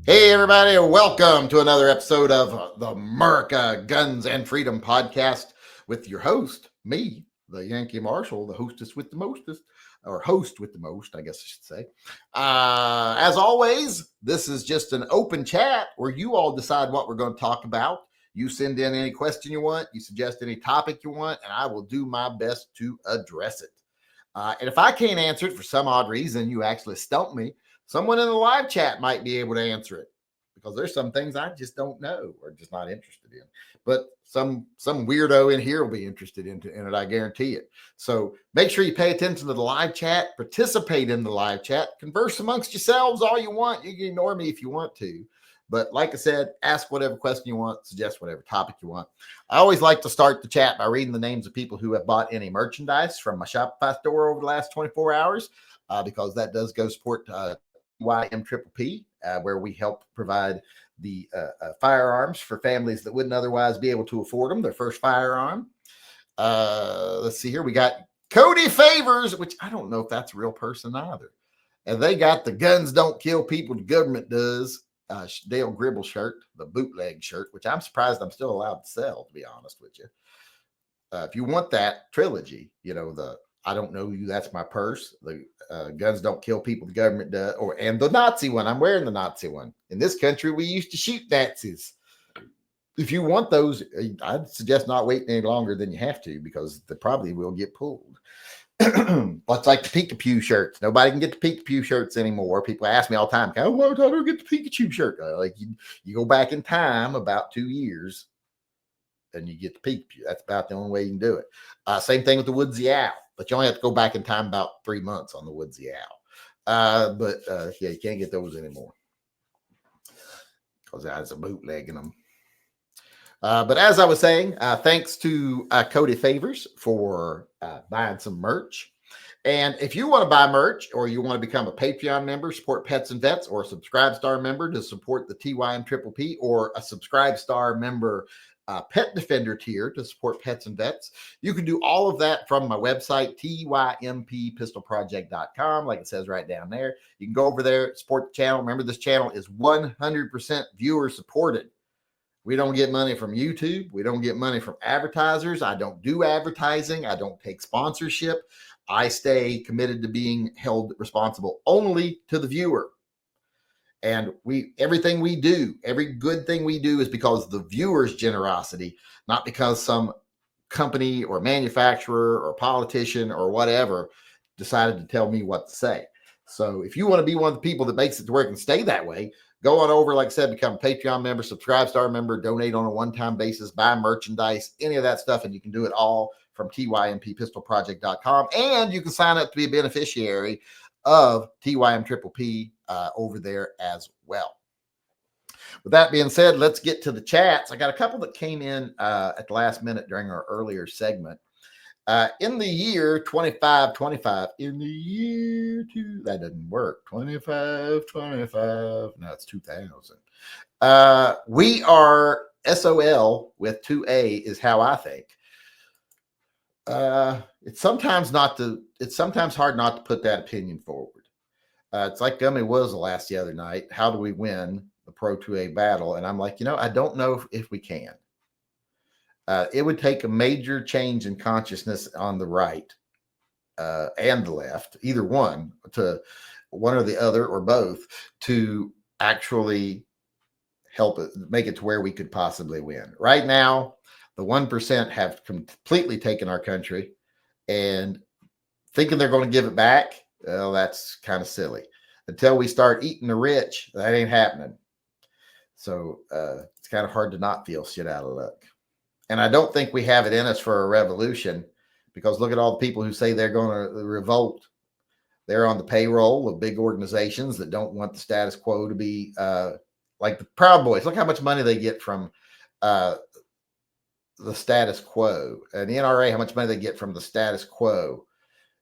Hey, everybody, welcome to another episode of the America Guns and Freedom podcast with your host, me, the Yankee Marshal, the hostess with the mostest, or host with the most, I guess I should say. As always, this is just an open chat where you all decide what we're going to talk about. You send in any question you want, you suggest any topic you want, and I will do my best to address it. And if I can't answer it for some odd reason, you actually stump me, someone in the live chat might be able to answer it because there's some things I just don't know or just not interested in. But some weirdo in here will be interested in it, I guarantee it. So make sure you pay attention to the live chat, participate in the live chat, converse amongst yourselves all you want. You can ignore me if you want to. But like I said, ask whatever question you want, suggest whatever topic you want. I always like to start the chat by reading the names of people who have bought any merchandise from my Shopify store over the last 24 hours, because that does go support TYMP, where we help provide the firearms for families that wouldn't otherwise be able to afford them, their first firearm. Let's see here. We got Cody Favors, which I don't know if that's a real person either. And they got the Guns Don't Kill People, the government does. Dale Gribble shirt, the bootleg shirt, which I'm surprised I'm still allowed to sell, to be honest with you. If you want that trilogy, the I Don't Know You, That's My Purse, the Guns Don't Kill People, the government does, and the Nazi one. I'm wearing the Nazi one. In this country, we used to shoot Nazis. If you want those, I'd suggest not waiting any longer than you have to, because they probably will get pulled. It's like the Pikachu shirts. Nobody can get the Pikachu shirts anymore. People ask me all the time, why do I get the Pikachu shirt? Like you go back in time about 2 years and you get the Pikachu. That's about the only way you can do it. Same thing with the Woodsy Owl, but you only have to go back in time about 3 months on the Woodsy Owl. Yeah, you can't get those anymore because there's a bootleg in them. But as I was saying, thanks to Cody Favors for buying some merch. And if you want to buy merch or you want to become a Patreon member, support Pets and Vets, or a Subscribe Star member to support the TYMP, or a Subscribe Star member Pet Defender tier to support Pets and Vets, you can do all of that from my website, TYMPpistolproject.com, like it says right down there. You can go over there, support the channel. Remember, this channel is 100% viewer supported. We don't get money from YouTube. We don't get money from advertisers. I don't do advertising. I don't take sponsorship. I stay committed to being held responsible only to the viewer. And everything we do, every good thing we do is because of the viewer's generosity, not because some company or manufacturer or politician or whatever decided to tell me what to say. So if you want to be one of the people that makes it to where it can stay that way, go on over, like I said, become a Patreon member, Subscribe Star member, donate on a one-time basis, buy merchandise, any of that stuff, and you can do it all from TYMPpistolproject.com. And you can sign up to be a beneficiary of TYMP over there as well. With that being said, let's get to the chats. I got a couple that came in at the last minute during our earlier segment. In the year 2525, in the year that doesn't work. 2525. No, it's 2000. We are SOL with 2A is how I think. It's sometimes hard not to put that opinion forward. It's like Gummy was the other night. How do we win the Pro 2A battle? And I'm like, I don't know if we can. It would take a major change in consciousness on the right and the left, either one, to one or the other or both, to actually help it, make it to where we could possibly win. Right now, the 1% have completely taken our country, and thinking they're going to give it back, well, that's kind of silly. Until we start eating the rich, that ain't happening. So it's kind of hard to not feel shit out of luck. And I don't think we have it in us for a revolution, because look at all the people who say they're going to revolt. They're on the payroll of big organizations that don't want the status quo to be like the Proud Boys. Look how much money they get from the status quo. And the NRA, how much money they get from the status quo.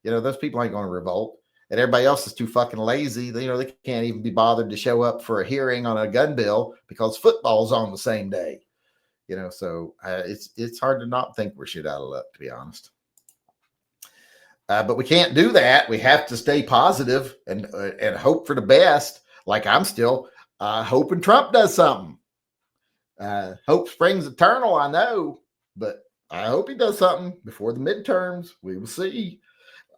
Those people ain't going to revolt. And everybody else is too fucking lazy. They can't even be bothered to show up for a hearing on a gun bill because football's on the same day. So it's hard to not think we're shit out of luck, to be honest. But we can't do that. We have to stay positive and hope for the best. Like I'm still hoping Trump does something. Hope springs eternal, I know, but I hope he does something before the midterms. We will see.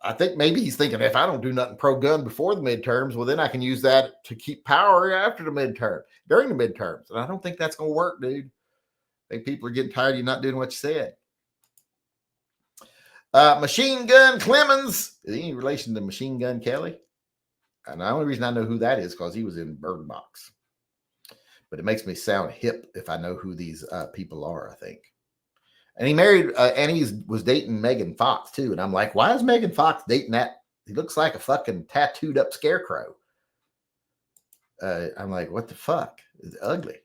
I think maybe he's thinking, if I don't do nothing pro-gun before the midterms, well, then I can use that to keep power after the midterm, during the midterms. And I don't think that's going to work, dude. I think people are getting tired of you not doing what you said. Machine Gun Clemens. Is he any relation to Machine Gun Kelly? And the only reason I know who that is because he was in Bird Box. But it makes me sound hip if I know who these people are, I think. And he married, and he was dating Megan Fox, too. And I'm like, why is Megan Fox dating that? He looks like a fucking tattooed up scarecrow. I'm like, what the fuck? It's ugly.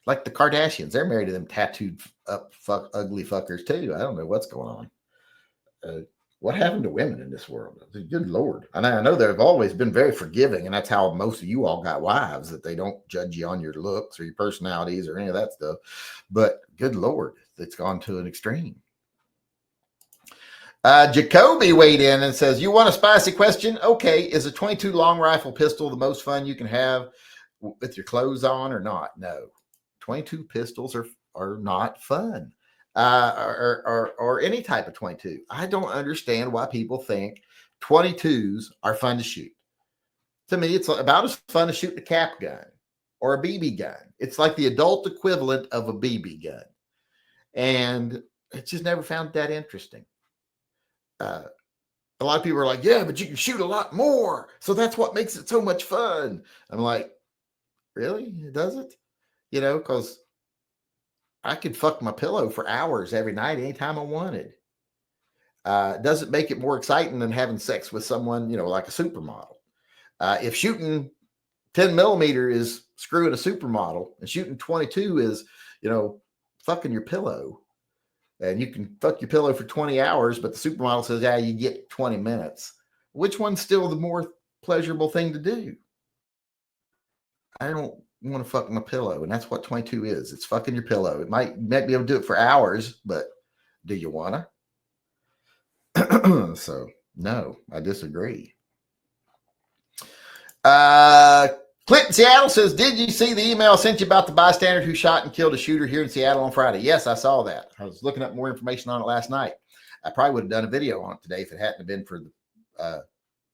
Like the Kardashians. They're married to them tattooed up ugly fuckers, too. I don't know what's going on. What happened to women in this world? Good Lord. And I know they've always been very forgiving, and that's how most of you all got wives, that they don't judge you on your looks or your personalities or any of that stuff. But good Lord, it's gone to an extreme. Jacoby weighed in and says, you want a spicy question? Okay, is a 22 long rifle pistol the most fun you can have with your clothes on or not? No. 22 pistols are not fun. Or any type of 22. I don't understand why people think 22s are fun to shoot. To me, it's about as fun as shooting a cap gun or a BB gun. It's like the adult equivalent of a BB gun. And it's just never found that interesting. A lot of people are like, yeah, but you can shoot a lot more. So that's what makes it so much fun. I'm like, really? Does it? You know, because I could fuck my pillow for hours every night, anytime I wanted. Doesn't make it more exciting than having sex with someone, you know, like a supermodel. If shooting 10 millimeter is screwing a supermodel and shooting 22 is, you know, fucking your pillow, and you can fuck your pillow for 20 hours, but the supermodel says, yeah, you get 20 minutes. Which one's still the more pleasurable thing to do? I don't want to fuck my pillow, and that's what 22 is. It's fucking your pillow. It might be able to do it for hours, but do you want to? So no, I disagree. Clinton Seattle says, did you see the email I sent you about the bystander who shot and killed a shooter here in Seattle on Friday? Yes, I saw that. I was looking up more information on it last night. I probably would have done a video on it today if it hadn't been for the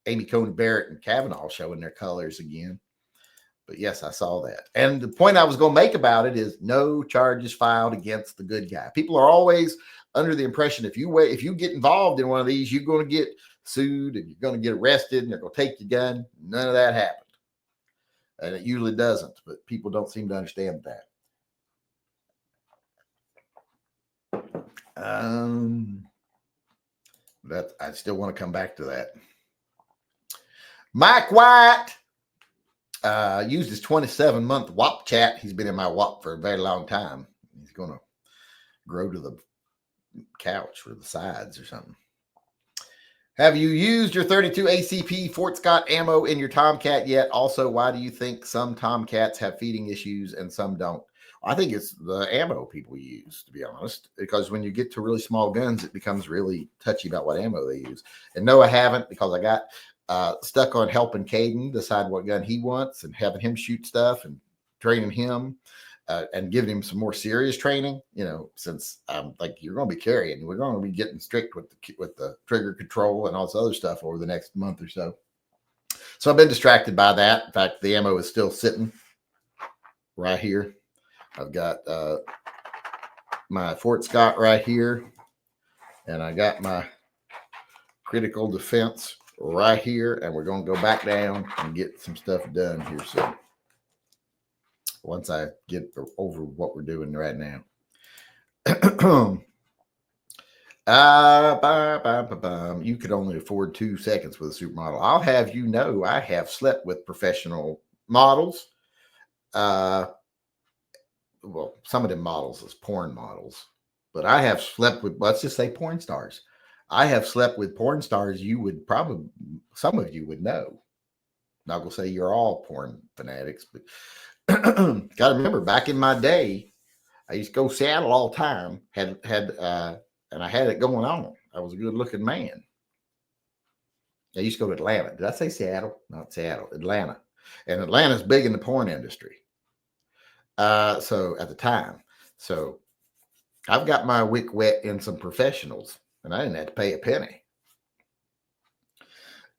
Amy Coney Barrett and Kavanaugh showing their colors again. But yes, I saw that. And the point I was going to make about it is no charges filed against the good guy. People are always under the impression if you get involved in one of these, you're going to get sued and you're going to get arrested and they're going to take your gun. None of that happened. And it usually doesn't, but people don't seem to understand that. I still want to come back to that. Mike White used his 27-month WAP chat. He's been in my WAP for a very long time. He's going to grow to the couch or the sides or something. Have you used your 32 ACP Fort Scott ammo in your Tomcat yet? Also, why do you think some Tomcats have feeding issues and some don't? I think it's the ammo people use, to be honest, because when you get to really small guns, it becomes really touchy about what ammo they use. And no, I haven't, because I got stuck on helping Caden decide what gun he wants and having him shoot stuff and training him and giving him some more serious training, you know, since like you're going to be carrying, we're going to be getting strict with the trigger control and all this other stuff over the next month or so. So I've been distracted by that. In fact, the ammo is still sitting right here. I've got my Fort Scott right here, and I got my critical defense right here, and we're going to go back down and get some stuff done here soon. Once I get over what we're doing right now. You could only afford 2 seconds with a supermodel. I'll have you know I have slept with professional models. Well, some of them models is porn models, but I have slept with, let's just say, porn stars. I have slept with porn stars you would probably, some of you would know. Not going to say you're all porn fanatics, but got to remember, back in my day, I used to go to Seattle all the time. And I had it going on. I was a good-looking man. I used to go to Atlanta. Did I say Seattle? Not Seattle. Atlanta. And Atlanta's big in the porn industry. So at the time, so I've got my wick wet in some professionals, and I didn't have to pay a penny.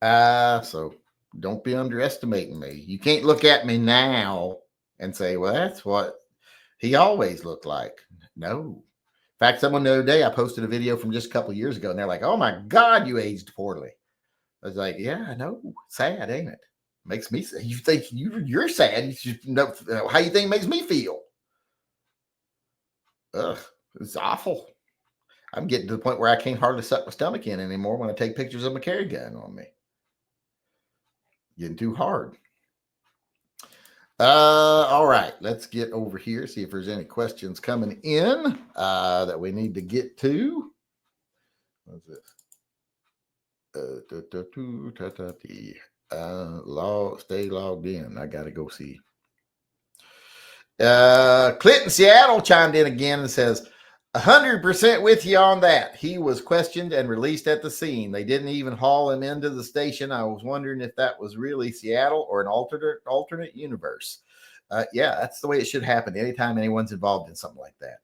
So don't be underestimating me. You can't look at me now and say, well, that's what he always looked like. No. In fact, someone the other day, I posted a video from just a couple of years ago, and they're like, oh my God, you aged poorly. I was like, yeah, I know. Sad, ain't it? Makes me sad. You think you're sad. You should know how you think it makes me feel. Ugh, it's awful. I'm getting to the point where I can't hardly suck my stomach in anymore when I take pictures of my carry gun on me. Getting too hard. All right, let's get over here, see if there's any questions coming in that we need to get to. What's this? Stay logged in. I gotta go see. Clinton Seattle chimed in again and says, 100% with you on that. He was questioned and released at the scene. They didn't even haul him into the station. I was wondering if that was really Seattle or an alternate universe. Yeah, that's the way it should happen anytime anyone's involved in something like that.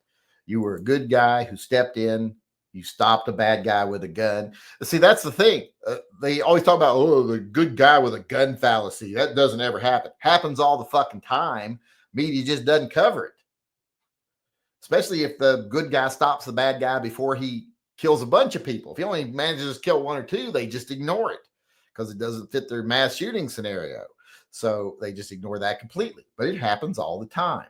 You were a good guy who stepped in. You stopped a bad guy with a gun. See, that's the thing. They always talk about, oh, the good guy with a gun fallacy. That doesn't ever happen. Happens all the fucking time. Media just doesn't cover it. Especially if the good guy stops the bad guy before he kills a bunch of people. If he only manages to kill one or two, they just ignore it because it doesn't fit their mass shooting scenario. So they just ignore that completely. But it happens all the time.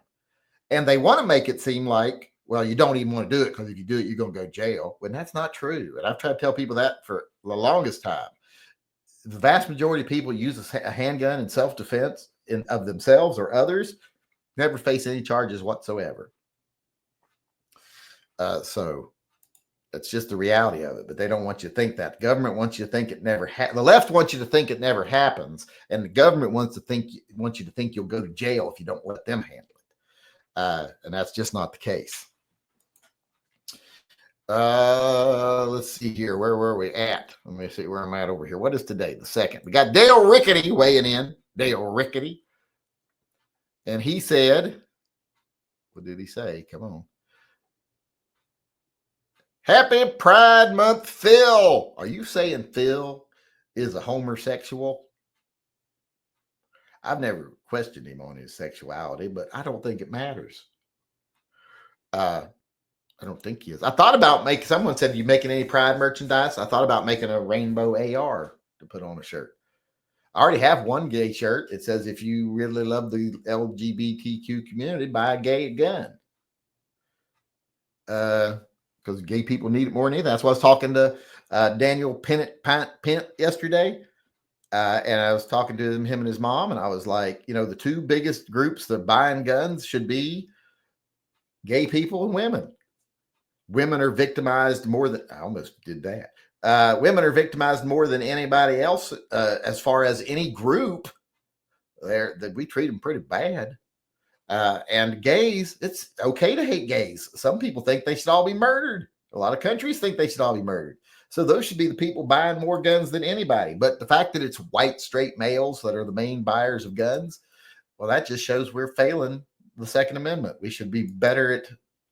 And they want to make it seem like, well, you don't even want to do it because if you do it, you're going to go to jail. When that's not true. And I've tried to tell people that for the longest time. The vast majority of people use a handgun in self-defense of themselves or others, never face any charges whatsoever. So that's just the reality of it. But they don't want you to think that. The government wants you to think it never the left wants you to think it never happens, and the government wants you to think you'll go to jail if you don't let them handle it. And that's just not the case. Let's see here. Where were we at? Let me see where I'm at over here. What is today? The 2nd. We got Dale Rickety weighing in. Dale Rickety. And he said, what did he say? Come on. Happy Pride Month, Phil. Are you saying Phil is a homosexual? I've never questioned him on his sexuality, but I don't think it matters. I don't think he is. I thought about making, someone said, are you making any Pride merchandise? I thought about making a rainbow AR to put on a shirt. I already have one gay shirt. It says, if you really love the LGBTQ community, buy a gay gun. Because gay people need it more than anything. That's why I was talking to Daniel Pennant yesterday. And I was talking to him and his mom, and I was like, the two biggest groups that are buying guns should be gay people and women. Women are victimized more than, I almost did that. Women are victimized more than anybody else as far as any group. That we treat them pretty bad. And gays, it's okay to hate gays. Some people think they should all be murdered. A lot of countries think they should all be murdered. So those should be the people buying more guns than anybody. But the fact that it's white, straight males that are the main buyers of guns, well, that just shows we're failing the Second Amendment. We should be better at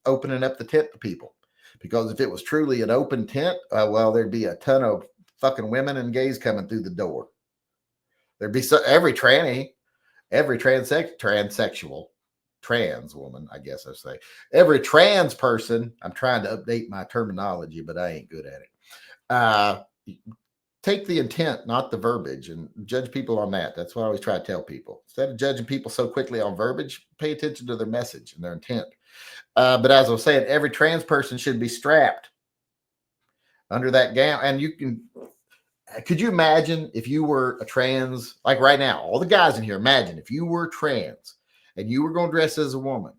opening up the tent to people. Because if it was truly an open tent, well, there'd be a ton of fucking women and gays coming through the door. There'd be every tranny, every transsexual, trans woman, I guess I say, every trans person. I'm trying to update my terminology, but I ain't good at it. Take the intent, not the verbiage, and judge people on that. That's what I always try to tell people. Instead of judging people so quickly on verbiage, pay attention to their message and their intent. But as I was saying, every trans person should be strapped under that gown. And could you imagine if you were a trans, like right now, all the guys in here, imagine if you were trans and you were going to dress as a woman,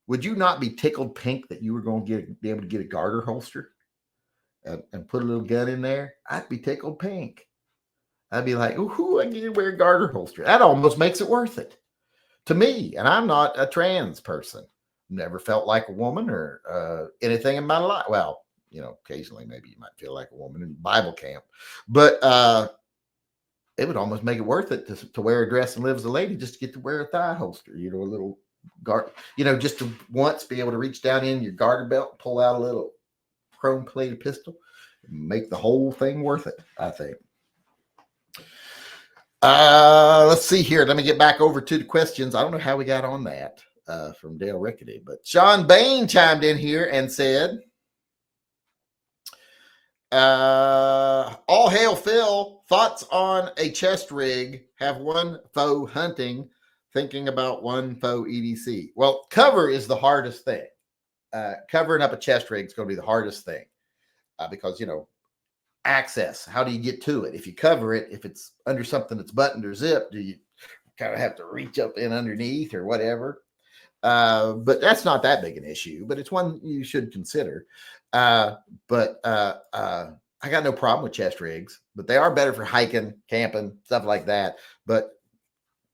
would you not be tickled pink that you were going to be able to get a garter holster and put a little gun in there? I'd be tickled pink. I'd be like, ooh, I get to wear a garter holster. That almost makes it worth it to me. And I'm not a trans person. Never felt like a woman or anything in my life. Well, occasionally maybe you might feel like a woman in Bible camp, but it would almost make it worth it to wear a dress and live as a lady just to get to wear a thigh holster, a little just to once be able to reach down in your garter belt, pull out a little chrome plated pistol, make the whole thing worth it, I think. Let's see here. Let me get back over to the questions. I don't know how we got on that from Dale Rickety, but Sean Bain chimed in here and said, all hail Phil. Thoughts on a chest rig? Have one faux hunting, thinking about one faux EDC. Well, cover is the hardest thing. Covering up a chest rig is going to be the hardest thing because, access. How do you get to it? If you cover it, if it's under something that's buttoned or zipped, do you kind of have to reach up in underneath or whatever? But that's not that big an issue, but it's one you should consider. But I got no problem with chest rigs, but they are better for hiking, camping, stuff like that. But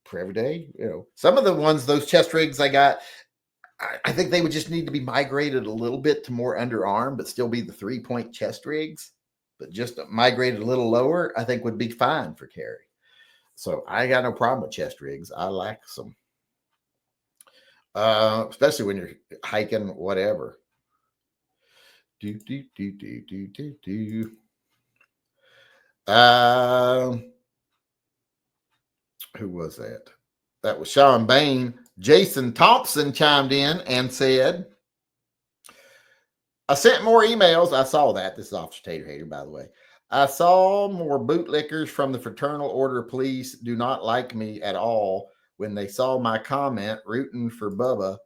for every day, some of the ones, those chest rigs I got, I think they would just need to be migrated a little bit to more underarm, but still be the 3-point chest rigs, but just migrated a little lower, I think would be fine for carry. So I got no problem with chest rigs. I like some. Especially when you're hiking, whatever. Who was that? That was Sean Bain. Jason Thompson chimed in and said, I sent more emails. I saw that. This is Officer Tater Hater, by the way. I saw more bootlickers from the Fraternal Order of Police do not like me at all when they saw my comment rooting for Bubba.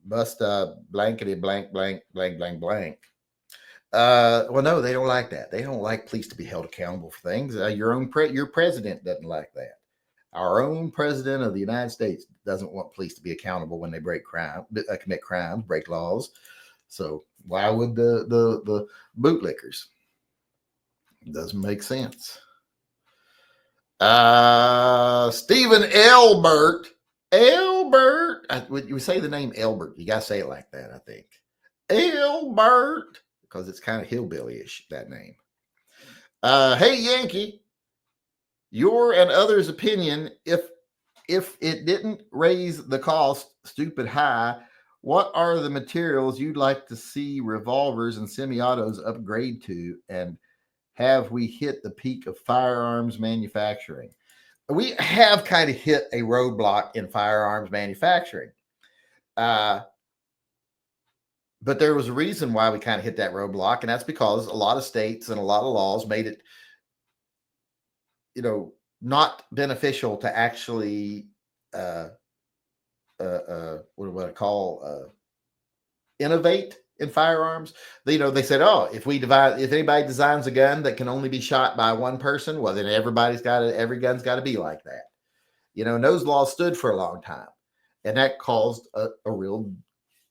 Bust blankety blank blank blank blank blank. Well, no, they don't like that. They don't like police to be held accountable for things. Your president doesn't like that. Our own president of the United States doesn't want police to be accountable when they commit crimes, break laws. So why would the bootlickers? It doesn't make sense. Stephen Elbert. When you say the name Elbert, you got to say it like that, I think. Elbert, because it's kind of hillbilly-ish, that name. Hey, Yankee, your and others' opinion, if it didn't raise the cost stupid high, what are the materials you'd like to see revolvers and semi-autos upgrade to, and have we hit the peak of firearms manufacturing? We have kind of hit a roadblock in firearms manufacturing. But there was a reason why we kind of hit that roadblock, and that's because a lot of states and a lot of laws made it, not beneficial to actually, what do I call, innovate in firearms. They said, if anybody designs a gun that can only be shot by one person, well, then every gun's got to be like that. And those laws stood for a long time, and that caused a real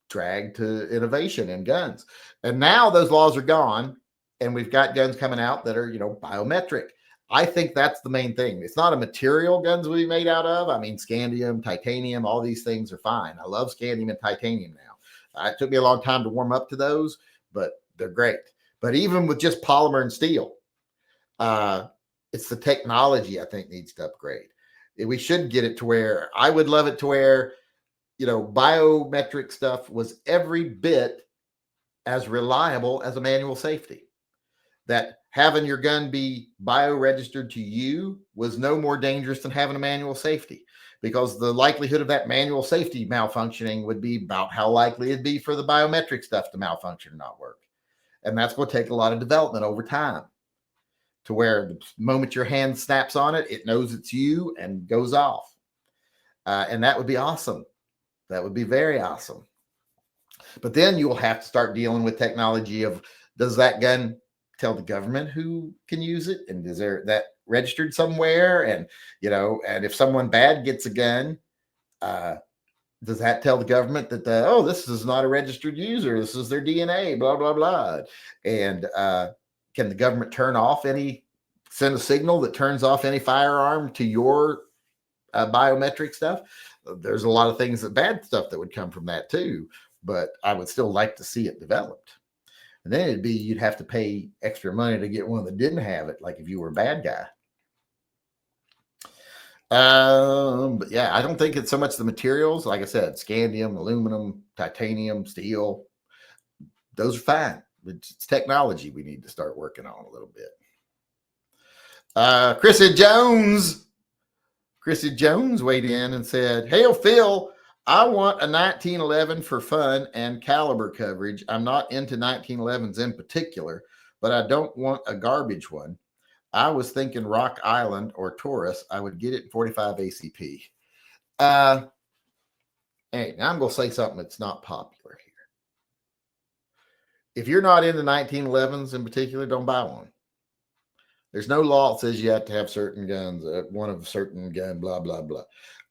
drag to innovation in guns. And now those laws are gone, and we've got guns coming out that are, biometric. I think that's the main thing. It's not a material guns will be made out of. I mean, scandium, titanium, all these things are fine. I love scandium and titanium now. It took me a long time to warm up to those, but they're great. But even with just polymer and steel, it's the technology I think needs to upgrade. We should get it to where I would love it to where, biometric stuff was every bit as reliable as a manual safety. That having your gun be bio-registered to you was no more dangerous than having a manual safety, because the likelihood of that manual safety malfunctioning would be about how likely it'd be for the biometric stuff to malfunction or not work. And that's going to take a lot of development over time to where the moment your hand snaps on it, it knows it's you and goes off. And that would be awesome. That would be very awesome. But then you will have to start dealing with technology of, does that gun tell the government who can use it? And is there that registered somewhere? And, and if someone bad gets a gun, does that tell the government that, this is not a registered user, this is their DNA, blah, blah, blah. And can the government send a signal that turns off any firearm to your biometric stuff? There's a lot of things, bad stuff that would come from that too, but I would still like to see it developed. And then you'd have to pay extra money to get one that didn't have it, like if you were a bad guy. But yeah, I don't think it's so much the materials. Like I said, scandium, aluminum, titanium, steel. Those are fine. It's technology we need to start working on a little bit. Chrissy Jones weighed in and said, "Hail Phil, I want a 1911 for fun and caliber coverage. I'm not into 1911s in particular, but I don't want a garbage one. I was thinking Rock Island or Taurus. I would get it in 45 ACP." Hey, now I'm going to say something that's not popular here. If you're not into 1911s in particular, don't buy one. There's no law that says you have to have certain guns, one of a certain gun, blah, blah, blah.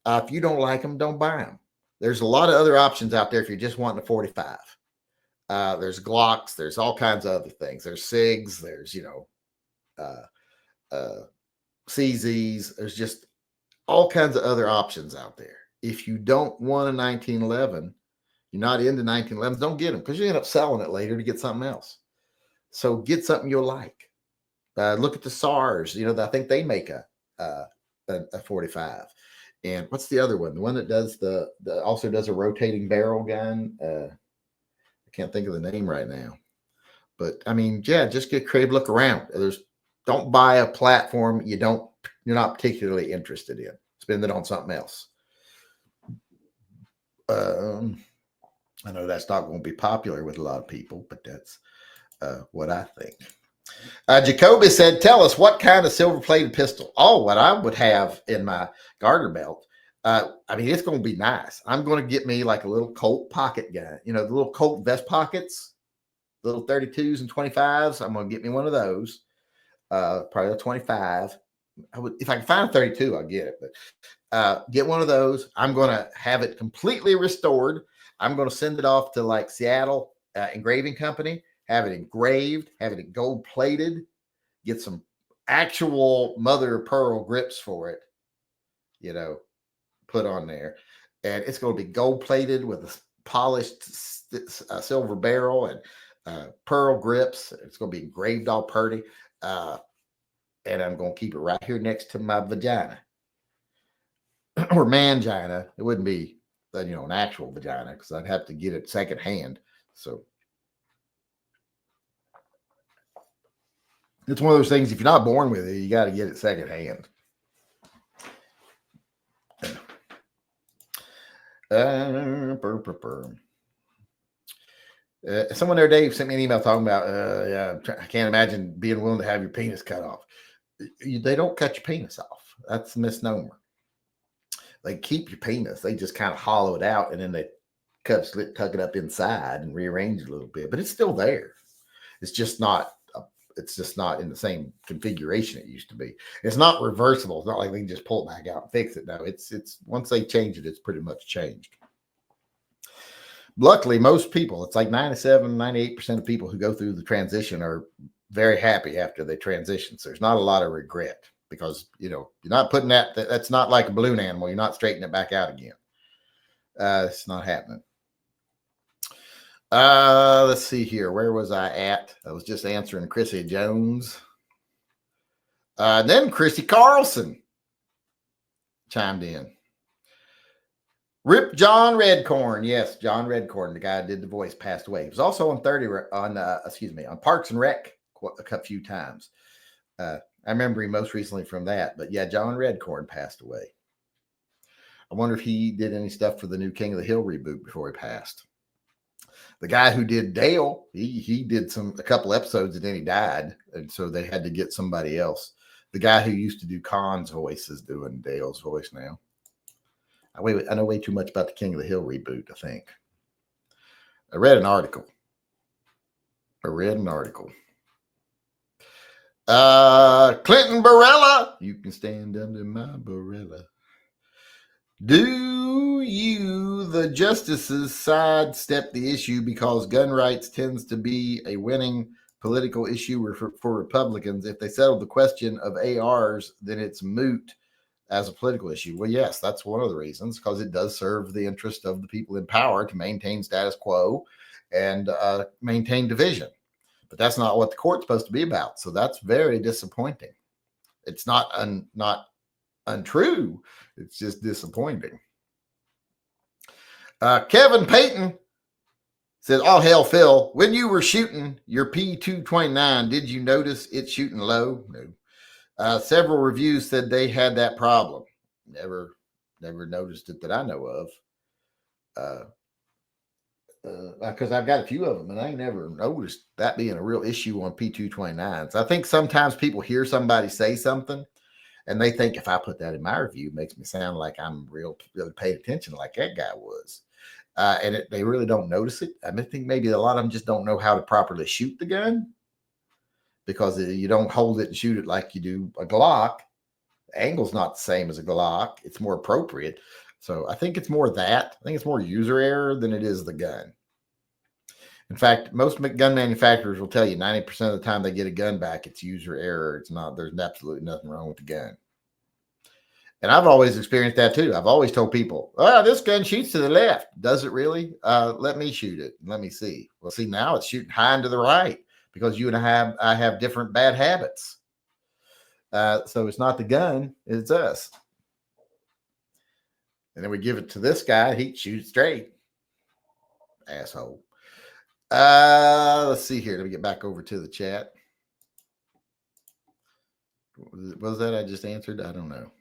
If you don't like them, don't buy them. There's a lot of other options out there if you're just wanting a 45. There's Glocks. There's all kinds of other things. There's SIGs. There's, CZs. There's just all kinds of other options out there. If you don't want a 1911, you're not into 1911s, don't get them because you end up selling it later to get something else. So get something you'll like. Look at the SARS. I think they make a 45. And what's the other one? The one that does also does a rotating barrel gun. I can't think of the name right now. But I mean, yeah, just get creative. Look around. Don't buy a platform you're not particularly interested in. Spend it on something else. I know that's not going to be popular with a lot of people, but that's what I think. Jacoby said, "Tell us what kind of silver-plated pistol." Oh, what I would have in my garter belt. I mean, it's going to be nice. I'm going to get me like a little Colt pocket gun. The little Colt vest pockets, little 32s and 25s. I'm going to get me one of those. Probably a 25. If I can find a 32, I'll get it. But get one of those. I'm going to have it completely restored. I'm going to send it off to like Seattle Engraving Company. Have it engraved, have it gold plated, get some actual mother of pearl grips for it, put on there. And it's going to be gold plated with a polished silver barrel and pearl grips. It's going to be engraved all pretty. And I'm going to keep it right here next to my vagina or mangina. It wouldn't be, an actual vagina because I'd have to get it secondhand. So it's one of those things, if you're not born with it, you got to get it secondhand. Someone there, Dave, sent me an email talking about, I can't imagine being willing to have your penis cut off. They don't cut your penis off. That's a misnomer. They keep your penis. They just kind of hollow it out, and then they tuck it up inside and rearrange it a little bit, but it's still there. It's just not in the same configuration it used to be. It's not reversible. It's not like they can just pull it back out and fix it. No, it's once they change it, it's pretty much changed. Luckily, most people, it's like 97, 98% of people who go through the transition are very happy after they transition. So there's not a lot of regret because, you're not putting that's not like a balloon animal. You're not straightening it back out again. It's not happening. Let's see here. Where was I at? I was just answering Chrissy Jones. Then Chrissy Carlson chimed in. Rip John Redcorn. Yes, John Redcorn, the guy who did the voice, passed away. He was also on on Parks and Rec a few times. I remember him most recently from that. But yeah, John Redcorn passed away. I wonder if he did any stuff for the new King of the Hill reboot before he passed. The guy who did Dale, he did a couple episodes and then he died. And so they had to get somebody else. The guy who used to do Khan's voice is doing Dale's voice now. I know way too much about the King of the Hill reboot, I think. I read an article. Clinton Barella. You can stand under my Barella. Do you, the justices, sidestep the issue because gun rights tends to be a winning political issue for Republicans? If they settle the question of ARs, then it's moot as a political issue. Well, yes, that's one of the reasons, because it does serve the interest of the people in power to maintain status quo and maintain division. But that's not what the court's supposed to be about. So that's very disappointing. It's not untrue. It's just disappointing. Kevin Payton said, "All hell, Phil. When you were shooting your P229, did you notice it shooting low?" No. Several reviews said they had that problem. Never noticed it that I know of. Because I've got a few of them, and I ain't never noticed that being a real issue on P229s. I think sometimes people hear somebody say something, and they think if I put that in my review, it makes me sound like I'm really paying attention like that guy was. And they really don't notice it. I think maybe a lot of them just don't know how to properly shoot the gun, because you don't hold it and shoot it like you do a Glock. The angle's not the same as a Glock. It's more appropriate. So I think it's more that. I think it's more user error than it is the gun. In fact, most gun manufacturers will tell you 90% of the time they get a gun back, it's user error. It's not, there's absolutely nothing wrong with the gun. And I've always experienced that too. I've always told people, "Oh, this gun shoots to the left." Does it really? Let me shoot it. Let me see. Well, see, now it's shooting high and to the right because you and I have different bad habits. So it's not the gun, it's us. And then we give it to this guy, he shoots straight. Asshole. Let's see here. Let me get back over to the chat. What was that I just answered? I don't know.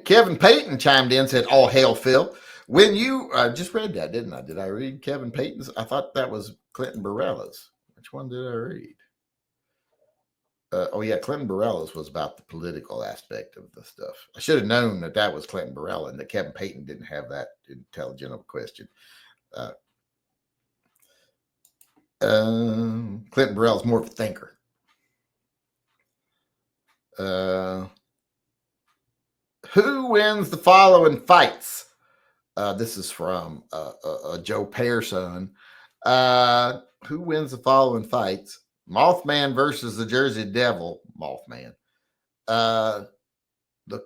Kevin Payton chimed in, said, "All hail, Phil." When you just read that, didn't I? Did I read Kevin Payton's? I thought that was Clinton Barella's. Which one did I read? Oh yeah, Clinton Barella's was about the political aspect of the stuff. I should have known that was Clinton Barella and that Kevin Payton didn't have that intelligent of a question. Clinton Barella's more of a thinker. Who wins the following fights? This is from Joe Pearson. Who wins the following fights? Mothman versus the Jersey Devil. Mothman. The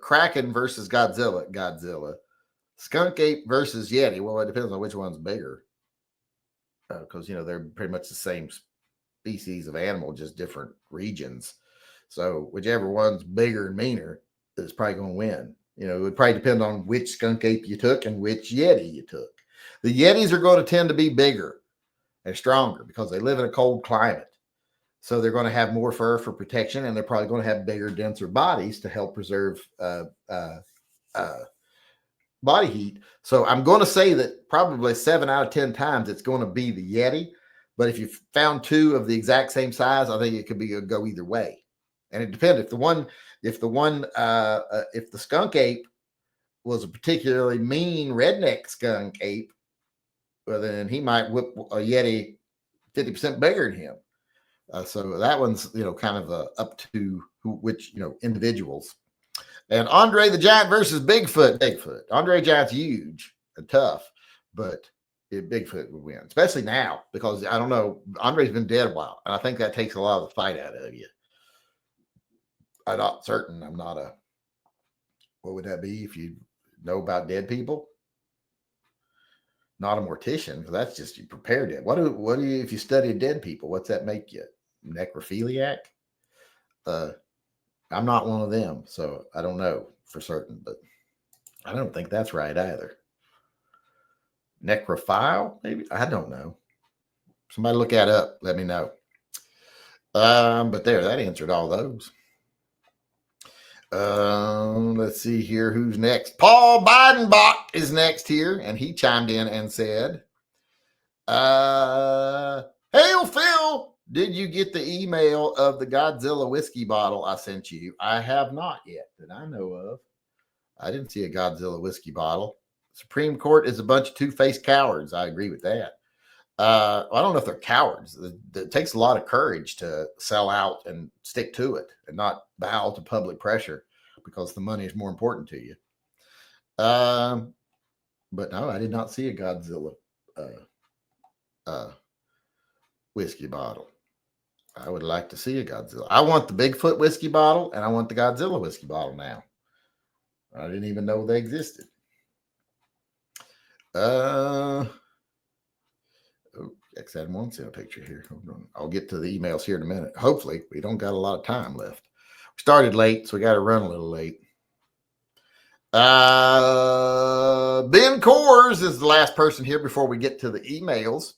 Kraken versus Godzilla. Godzilla. Skunk Ape versus Yeti. Well, it depends on which one's bigger. Because, they're pretty much the same species of animal, just different regions. So whichever one's bigger and meaner is probably going to win. It would probably depend on which skunk ape you took and which Yeti you took. The Yetis are going to tend to be bigger and stronger because they live in a cold climate. So they're going to have more fur for protection, and they're probably going to have bigger, denser bodies to help preserve body heat. So I'm going to say that probably 7 out of 10 times it's going to be the Yeti. But if you found two of the exact same size, I think it could go either way. And it depends if the skunk ape was a particularly mean redneck skunk ape, well, then he might whip a Yeti 50% bigger than him. So that one's, kind of up to which individuals. And Andre the Giant versus Bigfoot. Andre the Giant's huge and tough, but Bigfoot would win, especially now, because I don't know, Andre's been dead a while, and I think that takes a lot of the fight out of you. I'm not certain. I'm not what would that be if you know about dead people? Not a mortician, because that's just you prepare dead. What do you if you study dead people? What's that make you? Necrophiliac? I'm not one of them, so I don't know for certain, but I don't think that's right either. Necrophile, maybe? I don't know. Somebody look that up. Let me know. But that answered all those. Let's see here. Who's next? Paul Bidenbach is next here, and he chimed in and said, "Hail, Phil. Did you get the email of the Godzilla whiskey bottle I sent you?" I have not yet that I know of. I didn't see a Godzilla whiskey bottle. Supreme Court is a bunch of two-faced cowards. I agree with that. I don't know if they're cowards. It takes a lot of courage to sell out and stick to it and not bow to public pressure because the money is more important to you. But no, I did not see a Godzilla whiskey bottle. I would like to see a Godzilla. I want the Bigfoot whiskey bottle, and I want the Godzilla whiskey bottle now. I didn't even know they existed. X Adam won't send a picture here. Hold on. I'll get to the emails here in a minute. Hopefully, we don't got a lot of time left. We started late, so we got to run a little late. Ben Coors is the last person here before we get to the emails.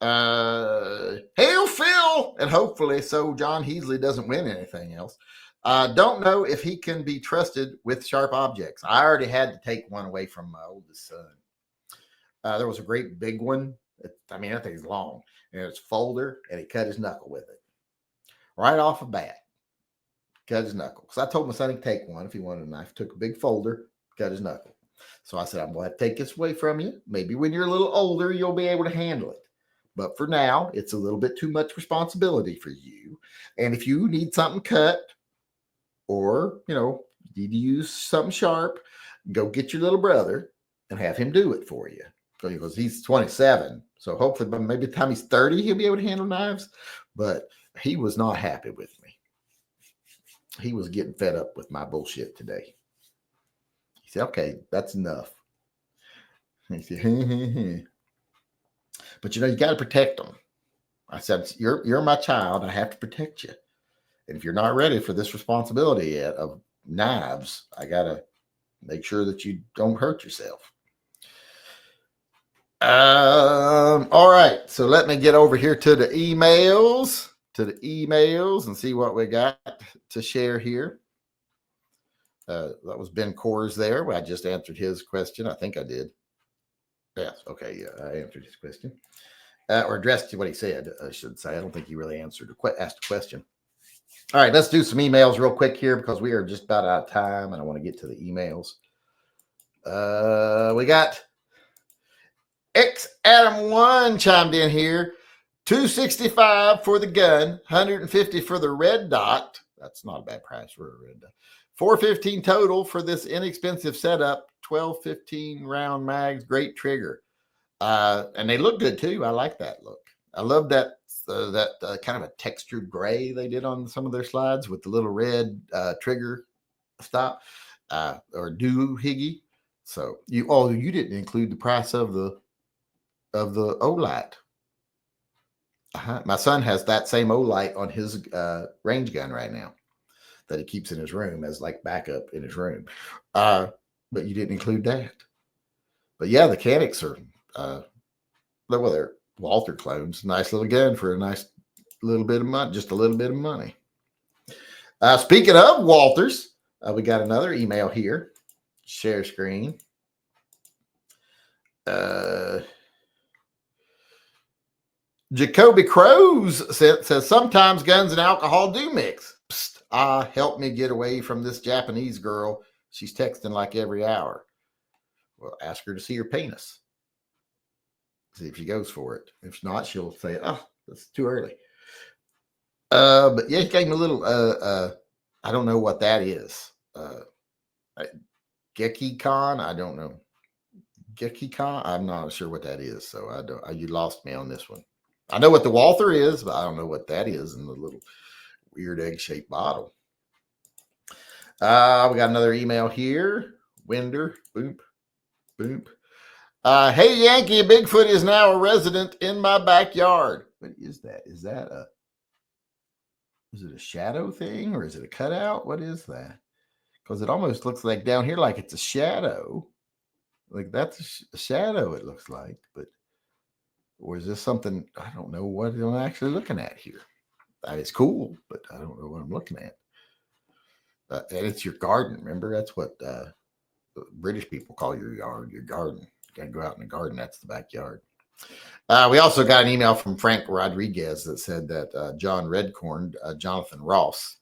Hail Phil, and hopefully so John Heasley doesn't win anything else. Don't know if he can be trusted with sharp objects. I already had to take one away from my oldest son. There was a great big one. I think it's long, and it's a folder, and he cut his knuckle with it right off the bat. Cut his knuckle. Because I told my son he'd take one if he wanted a knife. Took a big folder, cut his knuckle. So I said, I'm going to take this away from you. Maybe when you're a little older, you'll be able to handle it. But for now, it's a little bit too much responsibility for you. And if you need something cut or, need to use something sharp, go get your little brother and have him do it for you. Because he's 27. So hopefully by maybe the time he's 30, he'll be able to handle knives. But he was not happy with me. He was getting fed up with my bullshit today. He said, okay, that's enough. And he said, but you got to protect them. I said, you're my child. I have to protect you. And if you're not ready for this responsibility yet of knives, I got to make sure that you don't hurt yourself. All right. So let me get over here to the emails. And see what we got to share here. That was Ben Coors there. I just answered his question. I think I did. Yes. Okay. Yeah, I answered his question. Or addressed what he said, I should say. I don't think he really asked a question. All right. Let's do some emails real quick here because we are just about out of time and I want to get to the emails. We got X Adam 1 chimed in here. $265 for the gun, $150 for the red dot. That's not a bad price for a red dot. $415 total for this inexpensive setup. 12-15 round mags, great trigger, and they look good too. I like that look. I love that kind of a textured gray they did on some of their slides with the little red trigger stop or doohickey. So you didn't include the price of the Olight. My son has that same Olight on his range gun right now that he keeps in his room as like backup in his room. But you didn't include that. But yeah, the Canics are, they're Walther clones. Nice little gun for a nice little bit of money, just a little bit of money. Speaking of Walters, we got another email here. Share screen. Jacoby Crows says, sometimes guns and alcohol do mix. Psst, help me get away from this Japanese girl. She's texting like every hour. Well, ask her to see her penis. See if she goes for it. If not, she'll say, oh, that's too early. But yeah, he gave me a little, I don't know what that is. Gekicon, I don't know. Gekicon, I'm not sure what that is. So you lost me on this one. I know what the Walther is, but I don't know what that is in the little weird egg-shaped bottle. We got another email here. Winder, boop. Hey, Yankee, Bigfoot is now a resident in my backyard. What is that? Is it a shadow thing or is it a cutout? What is that? Because it almost looks like down here like it's a shadow. Like that's a shadow, it looks like, but or is this something? I don't know what I'm actually looking at here. It's cool, but I don't know what I'm looking at. And it's your garden. Remember, that's what British people call your yard, your garden. You got to go out in the garden. That's the backyard. We also got an email from Frank Rodriguez that said that John Redcorn, Jonathan Ross,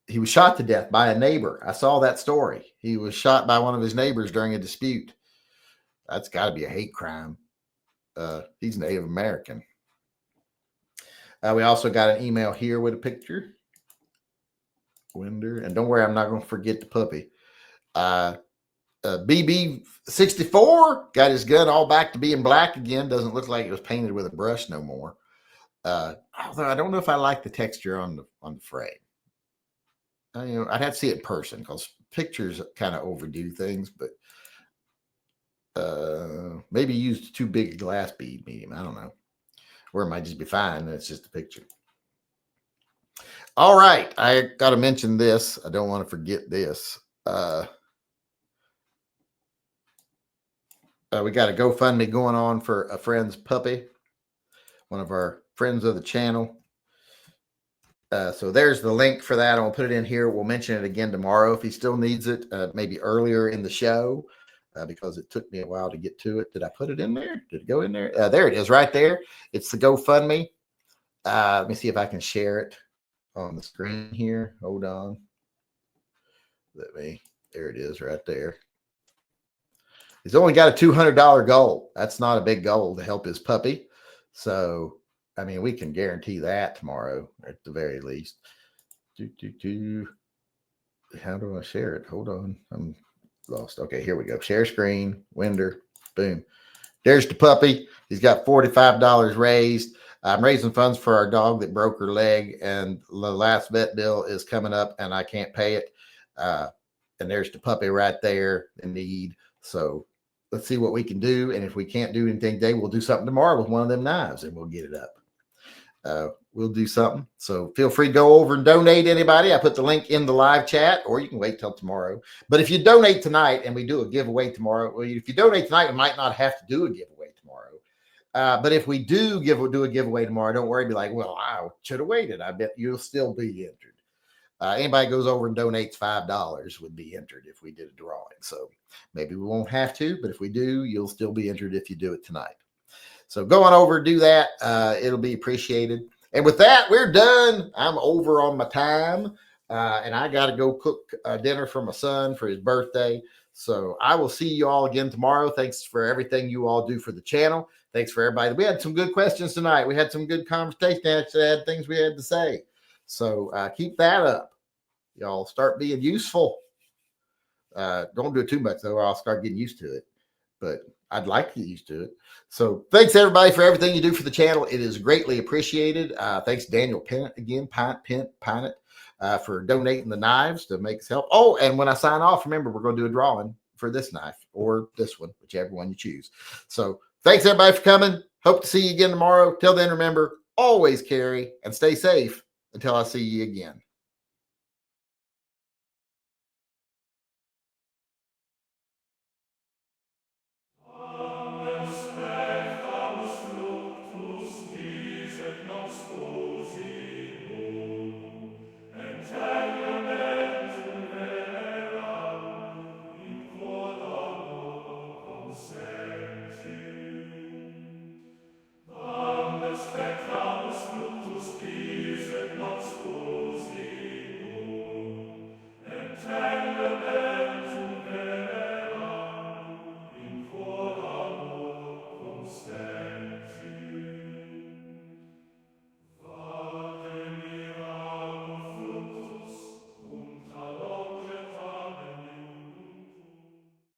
he was shot to death by a neighbor. I saw that story. He was shot by one of his neighbors during a dispute. That's got to be a hate crime. He's Native American. We also got an email here with a picture. Winder. And don't worry, I'm not going to forget the puppy. BB64 got his gun all back to being black again. Doesn't look like it was painted with a brush no more. Although I don't know if I like the texture on the frame. I'd have to see it in person because pictures kind of overdo things, but Maybe used too big a glass bead medium. I don't know. Or it might just be fine. And it's just a picture. All right. I got to mention this. I don't want to forget this. We got a GoFundMe going on for a friend's puppy, one of our friends of the channel. So there's the link for that. I'll put it in here. We'll mention it again tomorrow if he still needs it, maybe earlier in the show, because it took me a while to get to it. Did I put it in there? Did it go in there? There it is right there. It's the GoFundMe. Let me see if I can share it on the screen here. Hold on. There it is right there. He's only got a $200 goal. That's not a big goal to help his puppy. So, I mean, we can guarantee that tomorrow at the very least. How do I share it? Hold on. I'm lost. Okay, here we go. Share screen, Winder, boom. There's the puppy. He's got $45 raised. I'm raising funds for our dog that broke her leg, and the last vet bill is coming up, and I can't pay it. And there's the puppy right there in need. So let's see what we can do. And if we can't do anything today, we'll do something tomorrow with one of them knives, and we'll get it up. We'll do something. So feel free to go over and donate, anybody. I put the link in the live chat, or you can wait till tomorrow. But if you donate tonight and we do a giveaway tomorrow, well, if you donate tonight, we might not have to do a giveaway tomorrow. But if we do a giveaway tomorrow, don't worry. Be like, well, I should have waited. I bet you'll still be entered. Anybody goes over and donates $5 would be entered if we did a drawing. So maybe we won't have to, but if we do, you'll still be entered if you do it tonight. So go on over, do that. It'll be appreciated. And with that, we're done. I'm over on my time, and I got to go cook dinner for my son for his birthday. So I will see you all again tomorrow. Thanks for everything you all do for the channel. Thanks for everybody. We had some good questions tonight. We had some good conversation. Actually had things we had to say. So keep that up. Y'all start being useful. Don't do it too much, though, or I'll start getting used to it. But I'd like to get used to it. So thanks, everybody, for everything you do for the channel. It is greatly appreciated. Thanks, Daniel Pennant, again, Pennant, for donating the knives to make us help. Oh, and when I sign off, remember, we're going to do a drawing for this knife or this one, whichever one you choose. So thanks, everybody, for coming. Hope to see you again tomorrow. Till then, remember, always carry and stay safe until I see you again.